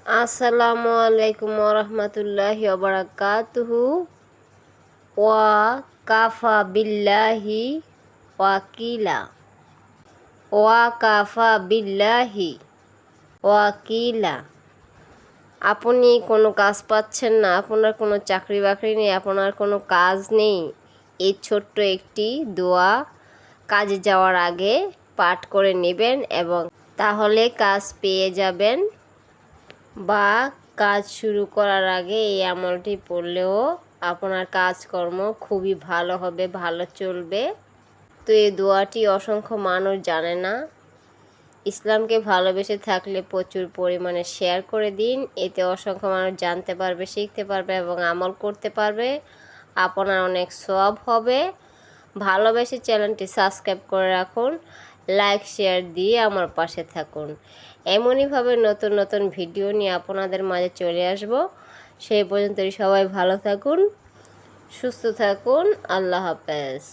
আসসালামু আলাইকুম ওরহমতুল্লাহি ওবারাকাতুহু। ওয়া কাফা বিল্লাহি ওয়াকিলা। ওয়া কাফা বিল্লাহি ওয়াকিলা। আপনি কোনো কাজ পাচ্ছেন না, আপনার কোনো চাকরি বাকরি নেই, আপনার কোনো কাজ নেই, এই ছোট্ট একটি দোয়া কাজে যাওয়ার আগে পাঠ করে নেবেন এবং তাহলে কাজ পেয়ে যাবেন। বা কাজ শুরু করার আগে এই আমলটি পড়লেও আপনার কাজকর্ম খুবই ভালো হবে, ভালো চলবে। তো এই দোয়াটি অসংখ্য মানুষ জানে না। ইসলামকে ভালোবেসে থাকলে প্রচুর পরিমাণে শেয়ার করে দিন, এতে অসংখ্য মানুষ জানতে পারবে, শিখতে পারবে এবং আমল করতে পারবে। আপনার অনেক সওয়াব হবে। ভালোবেসে চ্যানেলটি সাবস্ক্রাইব করে রাখুন, লাইক শেয়ার দিয়ে আমার পাশে থাকুন। এমনইভাবে নতুন নতুন ভিডিও নিয়ে আপনাদের মাঝে চলে আসব। সেই পর্যন্ত সবাই ভালো থাকুন, সুস্থ থাকুন। আল্লাহ হাফেজ।